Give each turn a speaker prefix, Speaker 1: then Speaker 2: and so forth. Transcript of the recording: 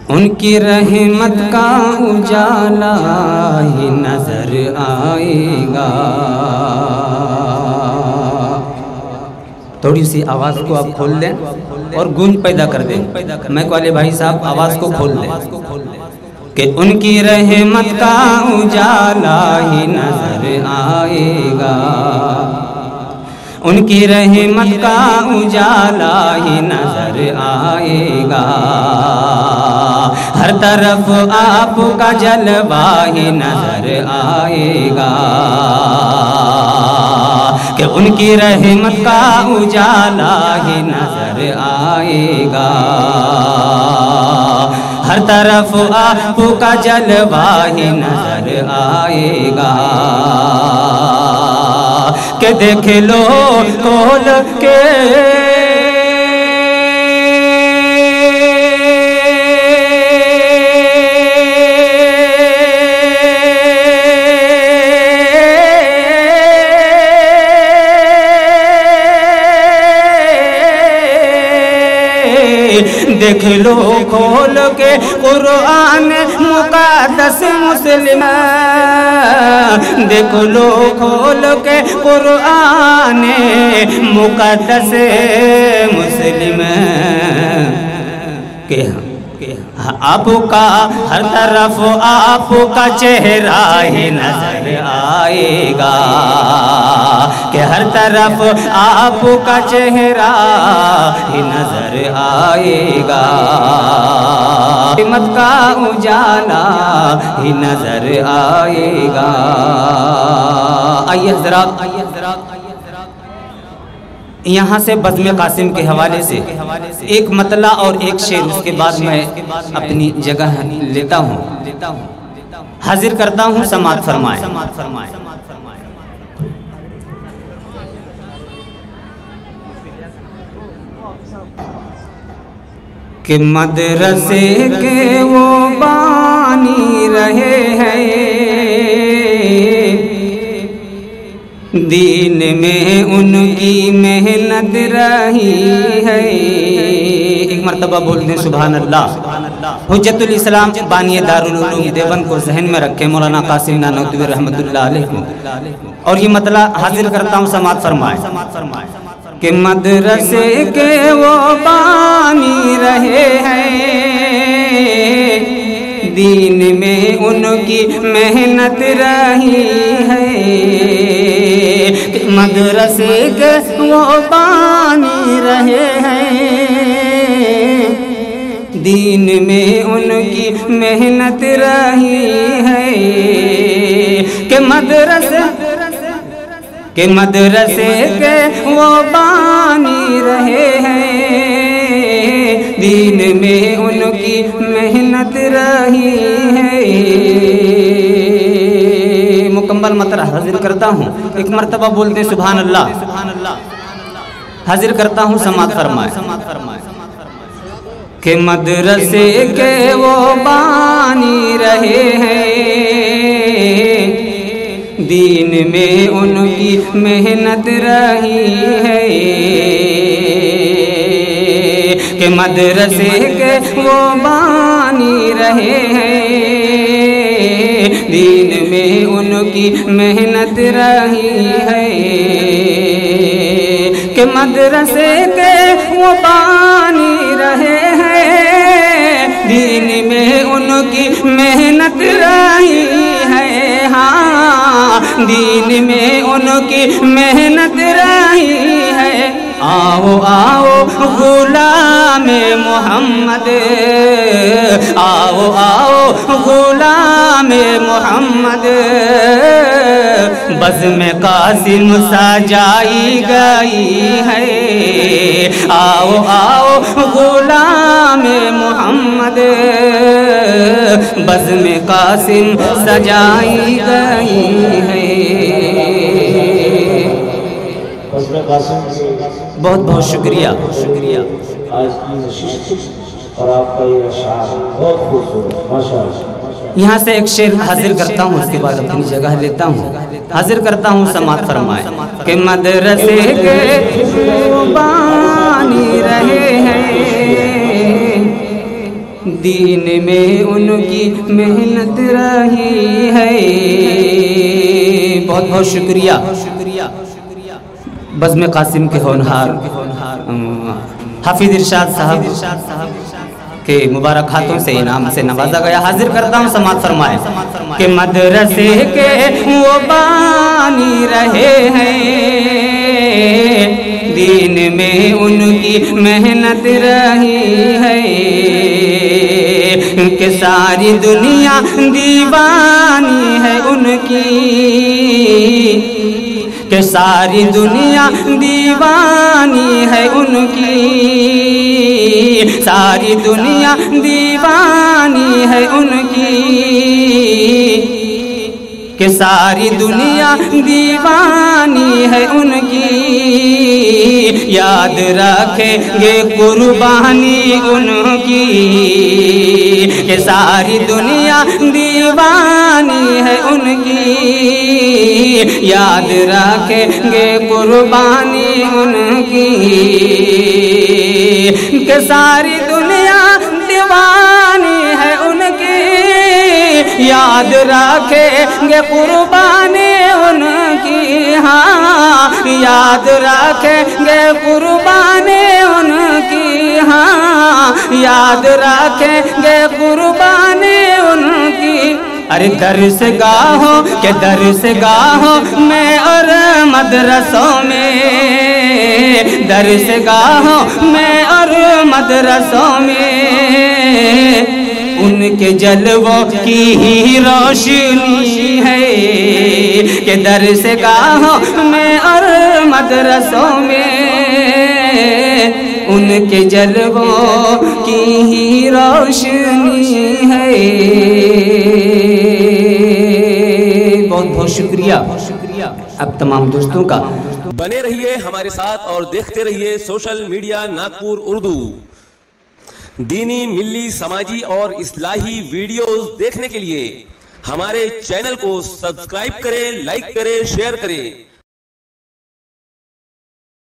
Speaker 1: ان کی رحمت کا اجالا ہی نظر آئے گا۔ تھوڑی سی آواز کو آپ کھول دیں اور گونج پیدا کر دیں۔ میک والے بھائی صاحب آواز کو کھول دیں کہ ان کی رحمت کا اجالا ہی نظر آئے گا، ان کی رحمت کا اجالا ہی نظر آئے گا، ہر طرف آپ کا جلوہ ہی نظر آئے گا، کہ ان کی رحمت کا اجالا ہی نظر آئے گا، ہر طرف آپ کا جلوہ ہی نظر آئے گا، کہ دیکھ لو کھول کے دیکھ لو کھول کے قرآن مقدس مسلم، دیکھ لو کھول کے قرآن مقدس مسلم، کہ آپ کا ہر طرف آپ کا چہرہ ہی نظر آئے گا، کہ ہر طرف آپ کا چہرہ ہی نظر آئے گا، رحمت کا اجالا ہی نظر آئے گا۔ آئیے حضرات یہاں سے بزم قاسم کے حوالے سے ایک مطلع اور ایک شعر، اس کے بعد میں اپنی جگہ لیتا ہوں، حاضر کرتا ہوں، سماعت فرمائیں۔ کہ مدرسے کے وہ بانی رہے ہیں، دین میں ان کی محنت رہی ہے۔ ایک مرتبہ بول دیں سبحان اللہ۔ حجت الاسلام بانی دارالعلوم دیوبند کو ذہن میں رکھے، مولانا قاسم نانوتوی رحمۃ اللہ علیہ، اور یہ مطلع حاضر کرتا ہوں، سماعت فرمائیں۔ کہ مدرسے کے وہ بانی رہے ہیں، دین میں ان کی محنت رہی ہے، کہ مدرسے کے وہ بانی رہے ہیں، دین میں ان کی محنت رہی ہے، کہ مدرسے کے وہ بانی رہے ہیں، دین میں ان کی محنت رہی ہے۔ مکمل مطلع حاضر کرتا ہوں، ایک مرتبہ بولتے سبحان اللہ، حاضر کرتا ہوں، سماعت فرمائیں۔ کہ مدرسے کے وہ بانی رہے ہیں، دین میں ان کی محنت رہی ہے، کہ مدرسے کے وہ بانی رہے ہیں، دین میں ان کی محنت رہی ہے، کہ مدرسے کے وہ بانی رہے ہیں، دین میں ان کی محنت رہی ہے، ہاں دین میں ان کی محنت رہی ہے۔ آؤ آؤ غلام محمد، آؤ آؤ غلام محمد، بزم قاسم سجائی گئی ہے، آؤ آؤ غلام محمد، بزم قاسم سجائی گئی ہے۔ بہت بہت شکریہ۔
Speaker 2: آج کی نشست اور آپ کا یہ اشعار بہت خوبصورت، ماشاءاللہ۔
Speaker 1: یہاں سے ایک شعر حاضر کرتا ہوں، اس کے بعد اپنی جگہ لیتا ہوں، حاضر کرتا ہوں، سماعت فرمائیں۔ کہ مدرسے کے بانی رہے ہیں، دین میں ان کی محنت رہی ہے۔ بہت بہت شکریہ بزم قاسم کے ہونہار حافظ ارشاد صاحب کے مبارک ہاتھوں سے انعام سے نوازا گیا۔ حاضر کرتا ہوں، سماعت فرمائے کہ مدرسے کے وہ بانی رہے ہیں، دین میں ان کی محنت رہی ہے، کہ ساری دنیا دیوانی ہے ان کی، کہ ساری دنیا دیوانی ہے ان کی، ساری دنیا دیوانی ہے ان کی، کہ ساری دنیا دیوانی ہے ان کی، یاد رکھیں گے قربانی ان کی، کہ ساری دنیا دیوانی ہے ان کی، یاد رکھیں گے قربانی ان کی، کہ ساری دنیا دیوانی ہے ان کی، یاد رکھیں گے قربانی ان کی، ہاں یاد رکھیں گے قربانی ان کی، ہاں یاد رکھیں گے قربانی ان کی۔ ارے درس گاہوں کے درس گاہوں میں اور مدرسوں میں، درس گاہوں میں اور مدرسوں میں، ان کے جلووں کی ہی روشنی ہے، کہ درس گاہوں میں اور مدرسوں میں، ان کے جلووں کی ہی روشنی ہے۔ بہت بہت شکریہ اب تمام دوستوں کا۔
Speaker 3: بنے رہیے ہمارے ساتھ اور دیکھتے رہیے سوشل میڈیا ناگپور اردو۔ دینی، ملی، سماجی اور اصلاحی ویڈیوز دیکھنے کے لیے ہمارے چینل کو سبسکرائب کریں، لائک کریں، شیئر کریں۔